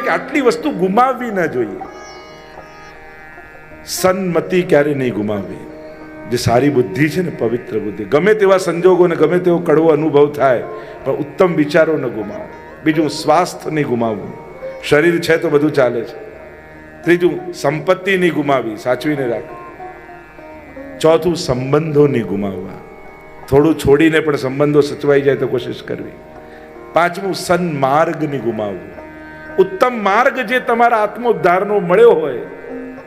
કે આટલી વસ્તુ ગુમાવવી ન જોઈએ. સન્મતિ ક્યારે નહીં ગુમાવવી. જે સારી બુદ્ધિ છે ને, પવિત્ર બુદ્ધિ, ગમે તેવા સંજોગો ને ગમે તેવો કડવો અનુભવ થાય પણ ઉત્તમ વિચારો ન ગુમાવો. બીજું, સ્વાસ્થ્ય નહીં ગુમાવવું. શરીર છે તો બધું ચાલે છે. ત્રીજું, સંપત્તિ નહીં ગુમાવી, સાચવીને રાખ. ચોથું, સંબંધો નહીં ગુમાવવા. થોડું છોડીને પણ સંબંધો સચવાઈ જાય તો કોશિશ કરવી. પાંચમું, સન્માર્ગ નહીં ગુમાવવું. ઉત્તમ માર્ગ જે તમારા આત્મોદ્ધારનો મળ્યો હોય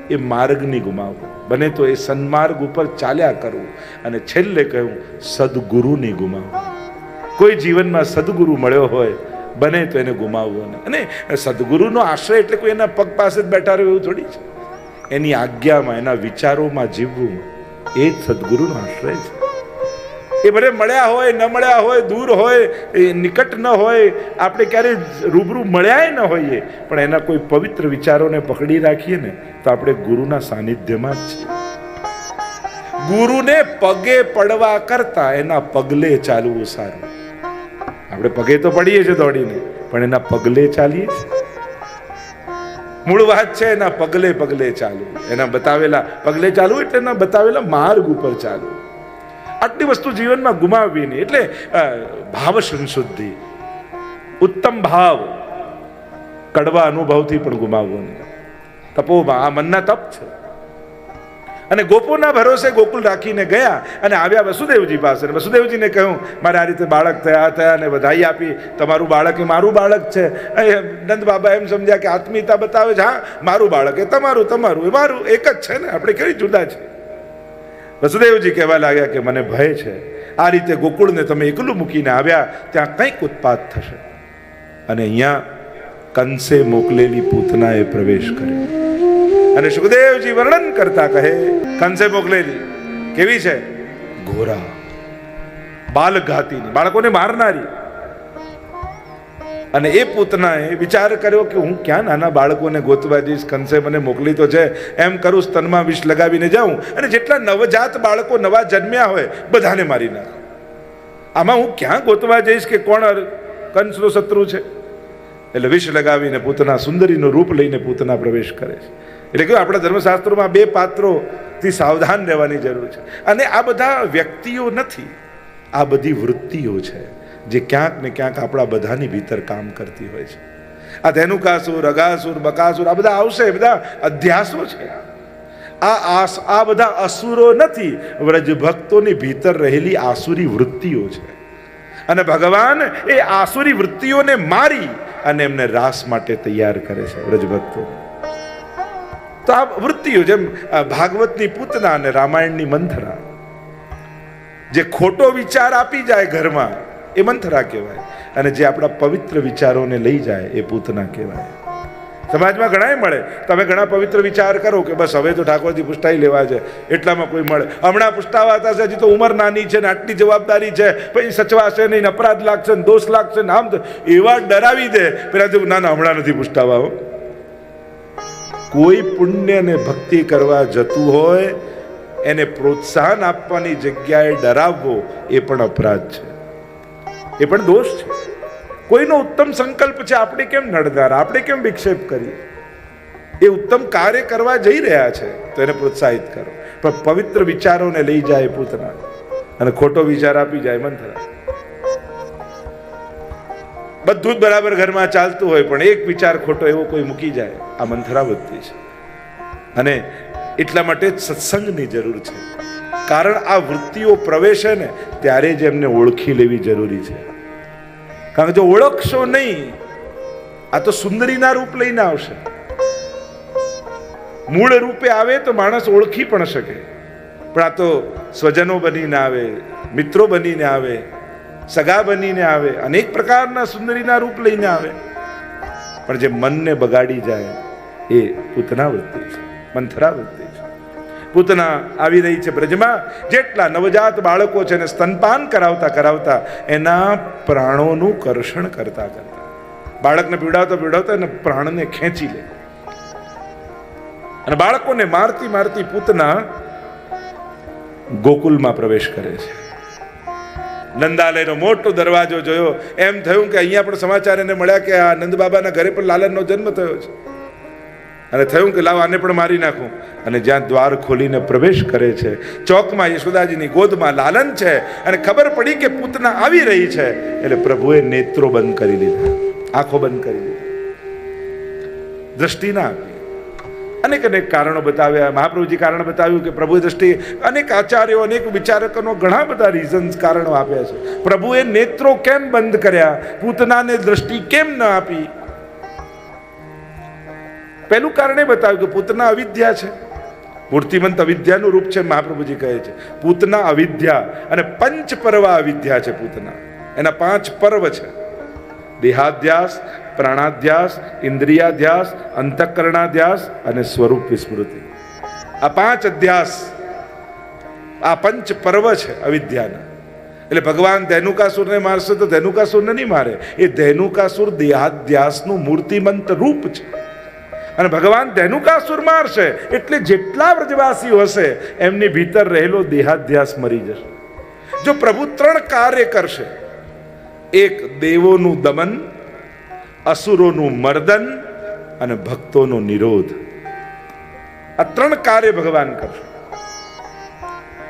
એ માર્ગ નહીં ગુમાવવો. બને તો એ સન્માર્ગ ઉપર ચાલ્યા કરવું. અને છેલ્લે કહ્યું, સદગુરુ નહીં ગુમાવવું. કોઈ જીવનમાં સદગુરુ મળ્યો હોય બને તો એને ગુમાવવો નહીં. અને સદગુરુનો આશ્રય એટલે કોઈ એના પગ પાસે જ બેઠા રહ્યો એવું થોડી છે. એની આજ્ઞામાં, એના વિચારોમાં જીવવું એ જ સદગુરુનો આશ્રય છે. એ ભલે મળ્યા હોય, ન મળ્યા હોય, દૂર હોય, નિકટ ન હોય, આપણે ક્યારે રૂબરૂ મળ્યા ન હોઈએ, પણ એના કોઈ પવિત્ર વિચારોને પકડી રાખીએ ને તો આપણે ગુરુના સાનિધ્યમાં જ છીએ. ગુરુને પગે પડવા કરતા એના પગલે ચાલવું સારું. આપણે પગે તો પડીએ છીએ દોડીને, પણ એના પગલે ચાલીએ છીએ. મૂળ વાત છે એના પગલે પગલે ચાલવું. એના બતાવેલા પગલે ચાલવું એટલે એના બતાવેલા માર્ગ ઉપર ચાલવું. આટલી વસ્તુ જીવનમાં ગુમાવવી નહીં. એટલે ભાવ સંશુદ્ધિ, ઉત્તમ ભાવ કડવા અનુભવથી પણ ગુમાવવો નહીં. તપોમાં આ મનના તપ છે. અને ગોપોના ભરોસે ગોકુલ રાખીને ગયા અને આવ્યા વસુદેવજી પાસે. વસુદેવજીને કહ્યું, મારે આ રીતે બાળક થયા અને વધાઈ આપી. તમારું બાળક એ મારું બાળક છે. નંદ બાબા એમ સમજ્યા કે આત્મીયતા બતાવે છે. હા, મારું બાળક એ તમારું, તમારું એ મારું, એક જ છે ને, આપણે કેવી જુદા છે. વસુદેવજી કહેવા લાગ્યા કે મને ભય છે. આ રીતે ગોકુળને તમે એકલું મૂકીને આવ્યા, ત્યાં કંઈક ઉત્પાત થશે. અને અહીંયા કંસે મોકલેલી પૂતનાએ પ્રવેશ કર્યો. અને સુખદેવજી વર્ણન કરતા કહે, કંસે મોકલેલી કેવી છે? ઘોરા, બાલઘાતીની, બાળકોને મારનારી. અને એ પૂતનાએ વિચાર કર્યો કે હું ક્યાં નાના બાળકોને ગોતવા જઈશ? કંસે મને મોકલી તો છે, એમ કરું સ્તનમાં વિષ લગાવીને જાઉં અને જેટલા નવજાત બાળકો નવા જન્મ્યા હોય બધાને મારી નાખ. આમાં હું ક્યાં ગોતવા જઈશ કે કોણ કંસનો શત્રુ છે? એટલે વિષ લગાવીને પૂતના, સુંદરીનું રૂપ લઈને પૂતના પ્રવેશ કરે છે. એટલે કે આપણા ધર્મશાસ્ત્રોમાં બે પાત્રોથી સાવધાન રહેવાની જરૂર છે. અને આ બધા વ્યક્તિઓ નથી, આ બધી વૃત્તિઓ છે જે ક્યાંક ને ક્યાંક આપણા બધાની ભીતર કામ કરતી હોય છે. આ ધેનુકાસુર, અગાસુર, બકાસુર આ બધા આવશે, બધા અધ્યાસો છે. આ બધા અસુરો નથી, વ્રજ ભક્તોની ભીતર રહેલી આસુરી વૃત્તિઓ છે. અને ભગવાન એ આસુરી વૃત્તિઓને મારી અને એમને રાસ માટે તૈયાર કરે છે વ્રજ ભક્તો. તો આ વૃત્તિઓ, જેમ ભાગવતની પૂતના અને રામાયણની મંથરા, જે ખોટો વિચાર આપી જાય ઘરમાં એ મંથરા કહેવાય, અને જે આપણા પવિત્ર વિચારોને લઈ જાય એ પૂતના કહેવાય. સમાજમાં ઘણાય મળે. તમે ઘણા પવિત્ર વિચાર કરો કે બસ હવે તો ઠાકોરજી પુષ્ટાઈ લેવા છે, એટલામાં કોઈ મળે. હમણાં પુષ્ટાવા હતા છે, હજી તો ઉંમર નાની છે ને આટલી જવાબદારી છે, પછી સચવાશે નહીં, અપરાધ લાગશે ને દોષ લાગશે ને આમ તો એવા ડરાવી દે. પેલા તો ના ના હમણાં નથી પુષ્ટાવા. કોઈ પુણ્ય ને ભક્તિ કરવા જતું હોય એને પ્રોત્સાહન આપવાની જગ્યાએ ડરાવવો એ પણ અપરાધ છે, એ પણ દોષ છે. કોઈનો ઉત્તમ સંકલ્પ છે, આપણે કેમ નડનાર, આપણે કેમ વિક્ષેપ કરીએ? એ ઉત્તમ કાર્ય કરવા જઈ રહ્યા છે તો એને પ્રોત્સાહિત કરો. પણ પવિત્ર વિચારોને લઈ જાય પૂતના અને ખોટો વિચાર આપી જાય મંથરા. બધું જ બરાબર ઘરમાં ચાલતું હોય પણ એક વિચાર ખોટો એવો કોઈ મૂકી જાય, આ મંથરાવૃત્તિ છે. અને એટલા માટે જ સત્સંગની જરૂર છે. કારણ આ વૃત્તિઓ પ્રવેશે ને ત્યારે જ એમને ઓળખી લેવી જરૂરી છે. કારણ કે જો ઓળખશો નહીં, આ તો સુંદરીના રૂપ લઈને આવશે. મૂળ રૂપે આવે તો માણસ ઓળખી પણ શકે, પણ આ તો સ્વજનો બનીને આવે, મિત્રો બનીને આવે, સગા બનીને આવે, અનેક પ્રકારના સુંદરીના રૂપ લઈને આવે. પણ જે મનને બગાડી જાય એ પૂતના વૃત્તિ છે, મંથરા વૃત્તિ છે. પૂતના આવી રહી છે બ્રજમાં. જેટલા નવજાત બાળકો છે એને સ્તનપાન કરાવતા કરાવતા એના પ્રાણોનું કર્ષણ કરતા કરતા, બાળકને પીવડાવતા પીવડાવતા એને પ્રાણને ખેંચી લે. અને બાળકોને મારતી મારતી પૂતના ગોકુલમાં પ્રવેશ કરે છે. નંદાલયનો મોટો દરવાજો જોયો, એમ થયું કે અહીંયા પણ સમાચાર એને મળ્યા કે આ નંદ બાબાના ઘરે પણ લાલનનો જન્મ થયો છે. અને થયું કે લાવ આને પણ મારી નાખું. અને જ્યાં દ્વાર ખોલીને પ્રવેશ કરે છે, ચોકમાં યશોદાજીની ગોદમાં લાલન છે અને ખબર પડી કે પૂતના આવી રહી છે, એટલે પ્રભુએ નેત્રો બંધ કરી લીધા, આંખો બંધ કરી લીધી, દ્રષ્ટિ ના આપી. અનેક અનેક કારણો બતાવ્યા. મહાપ્રભુજી કારણ બતાવ્યું કે પ્રભુએ દ્રષ્ટિ, અનેક આચાર્યો અનેક વિચારકોનો ઘણા બધા રીઝન્સ કારણો આપ્યા છે. પ્રભુએ નેત્રો કેમ બંધ કર્યા, પૂતનાને દ્રષ્ટિ કેમ ન આપી? પહેલું કારણ એ બતાવ્યું કે પૂતના અવિદ્યા છે, મૂર્તિમંત અવિદ્યાનું રૂપ છે. મહાપ્રભુજી કહે છે પૂતના અવિદ્યા અને પંચ પર્વ અવિદ્યા છે. પૂતના એના 5 પર્વ છે: દેહાધ્યાસ, પ્રાણાધ્યાસ, ઇન્દ્રિયાધ્યાસ, અંતઃકરણાધ્યાસ અને સ્વરૂપ વિસ્મૃતિ. આ 5 અધ્યાસ, આ પંચ પર્વ છે અવિદ્યાના. એટલે ભગવાન ધેનુકાસુરને મારશે તો ધેનુકાસુરને નહીં મારે, એ ધેનુકાસુર દેહાધ્યાસનું મૂર્તિમંત રૂપ છે. અને ભગવાન ધેનુકાસુર મારશે એટલે જેટલા વ્રજવાસીઓ હશે એમની ભીતર રહેલો દેહાધ્યાસ મરી જશે. જો પ્રભુ 3 કાર્ય કરશે, એક દેવોનું દમન, અસુરોનું મર્દન અને ભક્તોનો નિરોધ, આ 3 કાર્ય ભગવાન કરશે.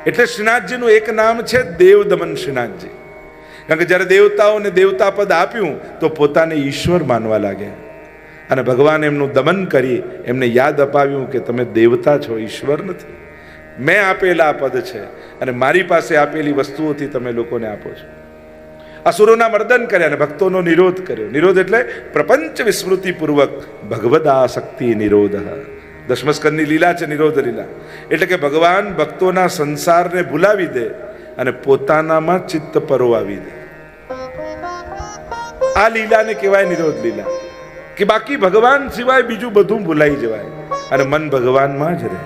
એટલે શ્રીનાથજીનું એક નામ છે દેવ દમન શ્રીનાથજી. કારણ કે જ્યારે દેવતાઓને દેવતા પદ આપ્યું તો પોતાને ઈશ્વર માનવા લાગ્યા, અને ભગવાન એમનું દમન કરી એમને યાદ અપાવ્યું કે તમે દેવતા છો, ઈશ્વર નથી. મેં આપેલા પદ છે અને મારી પાસે આપેલી વસ્તુઓથી તમે લોકોને આપો છો. અસુરોના મર્દન કર્યા અને ભક્તોનો નિરોધ કર્યો. નિરોધ એટલે પ્રપંચ વિસ્મૃતિ પૂર્વક ભગવદાસક્તિ નિરોધ. દશમસ્કંદની લીલા છે નિરોધ લીલા. એટલે કે ભગવાન ભક્તોના સંસારને ભૂલાવી દે અને પોતાનામાં ચિત્ત પરોવાવી દે. આ લીલાને કહેવાય નિરોધ લીલા, કે બાકી ભગવાન સિવાય બીજું બધું ભૂલાઈ જવાય અને મન ભગવાનમાં જ રહે.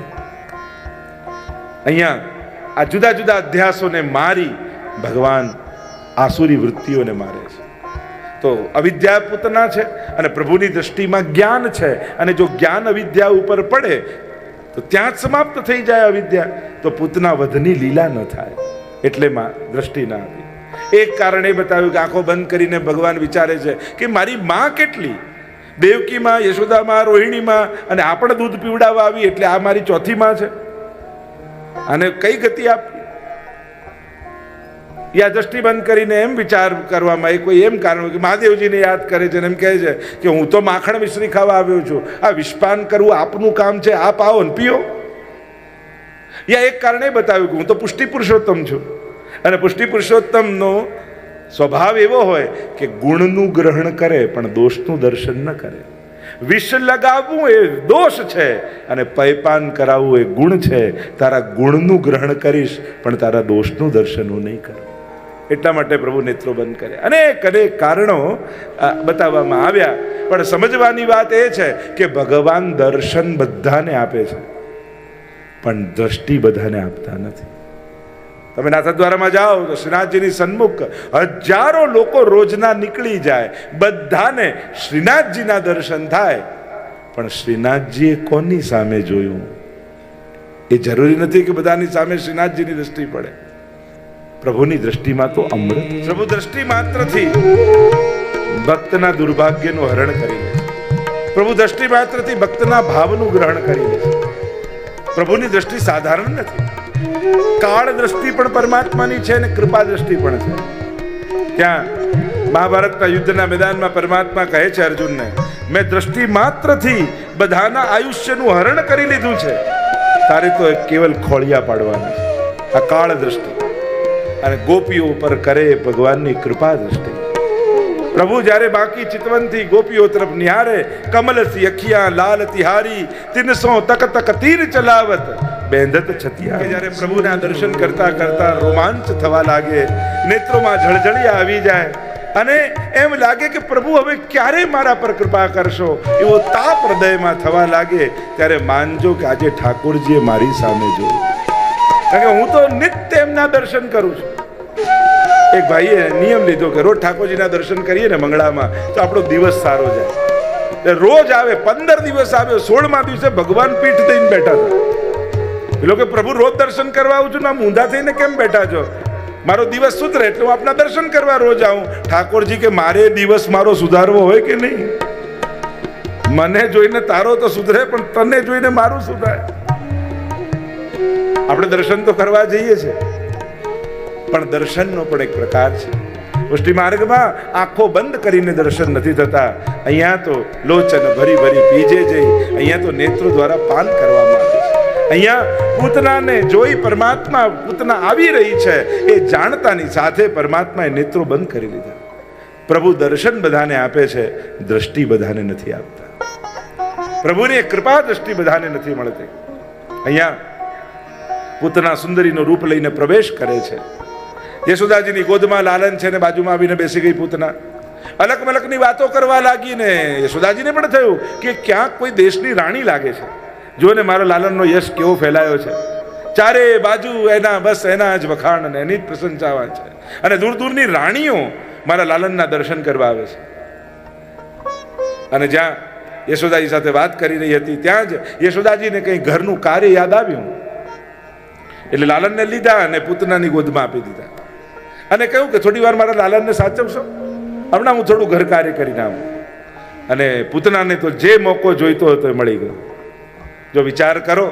અહીંયા આ જુદા જુદા અધ્યાસોને મારી ભગવાન આસુરી વૃત્તિઓને મારે છે. તો અવિદ્યા પૂતના છે અને પ્રભુની દ્રષ્ટિમાં જ્ઞાન છે, અને જો જ્ઞાન અવિદ્યા ઉપર પડે તો ત્યાં જ સમાપ્ત થઈ જાય અવિદ્યા, તો પૂતના વધની લીલા ન થાય. એટલે માં દ્રષ્ટિ ના આપી. એક કારણ એ બતાવ્યું કે આંખો બંધ કરીને ભગવાન વિચારે છે કે મારી માં કેટલી, દેવકીમાં, યશોદામાં, રોહિણીમાં, અને આપણે દૂધ પીવડાવવા આવી એટલે આ મારી ચોથી માં છે. અને કઈ ગતિ આપી? યા દ્રષ્ટિ બંધ કરીને એમ વિચાર કરવામાં એ કોઈ એમ કારણ કે મહાદેવજીને યાદ કરે છે અને એમ કહે છે કે હું તો માખણ મિશ્રી ખાવા આવ્યો છું, આ વિષપાન કરવું આપનું કામ છે, આપ આવો ને પીઓ. યા એક કારણ એ બતાવ્યું કે હું તો પુષ્ટિ પુરુષોત્તમ છું, અને પુષ્ટિ પુરુષોત્તમનો સ્વભાવ એવો હોય કે ગુણનું ગ્રહણ કરે પણ દોષનું દર્શન ન કરે. વિષ લગાવવું એ દોષ છે અને પયપાન કરાવવું એ ગુણ છે. તારા ગુણનું ગ્રહણ કરીશ પણ તારા દોષનું દર્શન હું નહીં કરું. એટલા માટે પ્રભુ નેત્રો બંધ કરે. અનેક અનેક કારણો બતાવવામાં આવ્યા, પણ સમજવાની વાત એ છે કે ભગવાન દર્શન બધાને આપે છે પણ દ્રષ્ટિ બધાને આપતા નથી. તમે નાથદ્વારામાં જાઓ તો શ્રીનાથજીની સન્મુખ હજારો લોકો રોજના નીકળી જાય, બધાને શ્રીનાથજીના દર્શન થાય, પણ શ્રીનાથજીએ કોની સામે જોયું એ જરૂરી નથી કે બધાની સામે શ્રીનાથજીની દ્રષ્ટિ પડે. પ્રભુની દ્રષ્ટિમાં તો અમૃત. પ્રભુ દ્રષ્ટિ માત્રથી ભક્તના દુર્ભાગ્યનું હરણ કરી લે છે. પ્રભુ દ્રષ્ટિ માત્રથી ભક્તના ભાવનું ગ્રહણ કરી લે છે. પ્રભુની દ્રષ્ટિ સાધારણ નથી. કાળ દ્રષ્ટિ પણ પરમાત્માની છે અને કૃપા દ્રષ્ટિ પણ છે. ત્યાં મહાભારતના યુદ્ધના મેદાનમાં પરમાત્મા કહે છે અર્જુનને, મેં દ્રષ્ટિ માત્રથી બધાના આયુષ્યનું હરણ કરી લીધું છે, તારે તો કેવલ ખોળિયા પાડવાના છે. આ કાળ દ્રષ્ટિ. અને ગોપીઓ પર કરે ભગવાનની કૃપા દ્રષ્ટિ. પ્રભુ જ્યારે બાકી ચિતવનથી ગોપીઓ તરફ નિહારે, કમલ સી અખિયા લાલ તિહારી, 300 તક તક તીર ચલાવત બેંધત છતિયા. જ્યારે પ્રભુના દર્શન કરતા કરતા રોમાંચ થવા લાગે, નેત્રોમાં જળજળિયા આવી જાય અને એમ લાગે કે પ્રભુ હવે ક્યારે મારા પર કૃપા કરશો, એવો તાપ હૃદયમાં થવા લાગે, ત્યારે માનજો કે આજે ઠાકોરજીએ મારી સામે જોયું. કારણ કે હું તો નિત્ય એમના દર્શન કરું છું. એક ભાઈએ નિયમ લીધો કે રોજ ઠાકોરજીના દર્શન કરીએ ને મંગળામાં તો આપણો દિવસ સારો જાય. રોજ આવે, 15 દિવસ આવ્યો, 16મા દિવસે ભગવાન પીઠ થઈને બેઠા હતા. પેલો કે પ્રભુ રોજ દર્શન કરવા આવું છું ને, આમ ઊંધા થઈને કેમ બેઠા છો? મારો દિવસ સુધરે એટલે હું આપના દર્શન કરવા રોજ આવું. ઠાકોરજી કે મારે દિવસ મારો સુધારવો હોય કે નહીં? મને જોઈને તારો તો સુધરે, પણ તને જોઈને મારું સુધારે. આપણે દર્શન તો કરવા જઈએ છીએ, પણ દર્શનનો પણ એક પ્રકાર છે. પુષ્ટિ માર્ગમાં આંખો બંધ કરીને દર્શન નથી થતા. અહીંયા તો લોચન ભરી ભરી પીજે જઈ, અહીંયા તો નેત્રો દ્વારા પાન કરવામાં આવે છે. અહીંયા પૂતનાને જોઈ પરમાત્મા, પૂતના આવી રહી છે એ જાણતાની સાથે પરમાત્માએ નેત્રો બંધ કરી લીધા. પ્રભુ દર્શન બધાને આપે છે, દ્રષ્ટિ બધાને નથી આપતા. પ્રભુની કૃપા દ્રષ્ટિ બધાને નથી મળતી. અહીંયા પૂતના સુંદરીનું રૂપ લઈને પ્રવેશ કરે છે. યશોદાજીની ગોદમાં લાલન છે ને બાજુમાં આવીને બેસી ગઈ પૂતના. અલગ મલકની વાતો કરવા લાગી ને યશોદાજીને પણ થયું કે ક્યાંક કોઈ દેશની રાણી લાગે છે. જો ને મારો લાલનનો યશ કેવો ફેલાયો છે, ચારે બાજુ એના બસ એના જ વખાણ અને એની જ પ્રશંસાવા છે. અને દૂર દૂરની રાણીઓ મારા લાલનના દર્શન કરવા આવે છે. અને જ્યાં યશોદાજી સાથે વાત કરી રહી હતી ત્યાં જ યશોદાજીને કંઈ ઘરનું કાર્ય યાદ આવ્યું એટલે લાલનને લીધા અને પૂતનાની ગોદમાં આપી દીધા અને કહ્યું કે થોડી વાર મારા લાલનને સાચવશો, હમણાં હું થોડું ઘર કાર્ય કરીને આવું. અને પૂતનાને તો જે મોકો જોઈતો હતો એ મળી ગયો. જો વિચાર કરો,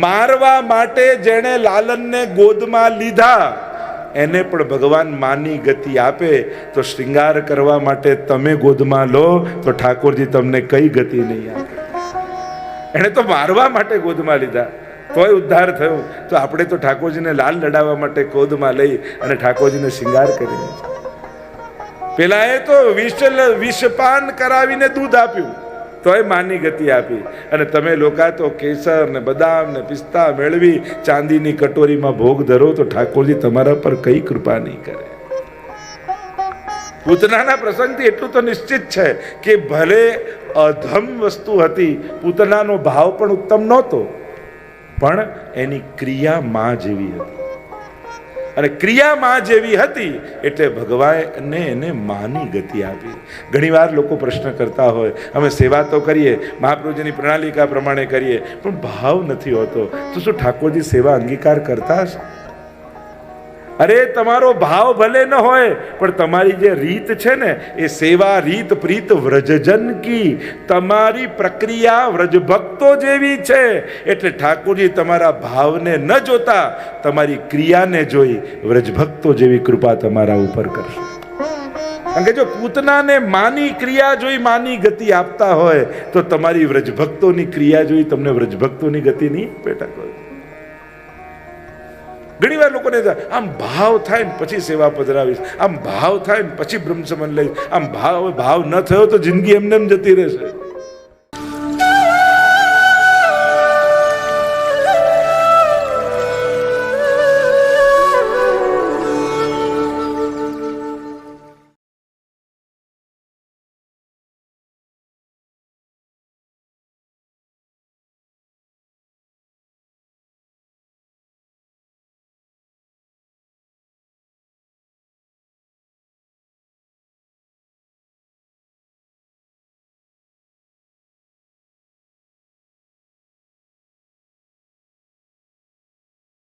મારવા માટે જેણે લાલનને ગોદમાં લીધા એને પણ ભગવાન માની ગતિ આપે, તો શ્રૃંગાર કરવા માટે તમે ગોદમાં લો તો ઠાકોરજી તમને કઈ ગતિ નહીં આપે. એને તો મારવા માટે ગોદમાં લીધા તોય ઉદ્ધાર થયો, તો આપણે તો ઠાકોરજીને લાલ લડાવવા માટે ગોદમાં લઈ અને ઠાકોરજીને શ્રૃંગાર કરીને. પેલા એ તો વિષપાન કરાવીને દૂધ આપ્યું તોય માની ગતિ આપી, અને તમે લોકો તો કેસર ને બદામ ને પિસ્તા મેળવી ચાંદીની કટોરીમાં ભોગ ધરો તો ઠાકોરજી તમારા પર કઈ કૃપા નહીં કરે. પૂતનાના પ્રસંગથી એટલું તો નિશ્ચિત છે કે ભલે અધમ વસ્તુ હતી, પૂતનાનો ભાવ પણ ઉત્તમ નહોતો, પણ એની ક્રિયા માં જેવી હતી. અને ક્રિયા માં જેવી હતી એટલે ભગવાને એને માની ગતિ આપી. ઘણીવાર લોકો પ્રશ્ન કરતા હોય, અમે સેવા તો કરીએ, મહાપ્રભુજીની પ્રણાલિકા પ્રમાણે કરીએ, પણ ભાવ નથી હોતો, તો શું ઠાકોરજી સેવા અંગીકાર કરતા હશે? અરે તમારો ભાવ ભલે ન હોય, પણ તમારી જે રીત છે ને એ સેવા રીત પ્રીત વ્રજજન કી, તમારી પ્રક્રિયા વ્રજભક્તો જેવી છે. એટલે ઠાકોરજી તમારા ભાવને ન જોતા તમારી ક્રિયાને જોઈ વ્રજભક્તો જેવી કૃપા તમારા ઉપર કરશે. કારણ કે જો પૂતનાને માની ક્રિયા જોઈ માની ગતિ આપતા હોય તો તમારી વ્રજભક્તોની ક્રિયા જોઈ તમને વ્રજભક્તોની ગતિ નહીં આપે ઠાકોરજી. ઘણી વાર લોકોને આમ ભાવ થાય ને પછી સેવા પધરાવીશ, આમ ભાવ થાય ને પછી બ્રહ્મસમન લઈશ, આમ ભાવ ન થયો તો જિંદગી એમને એમ જતી રહેશે.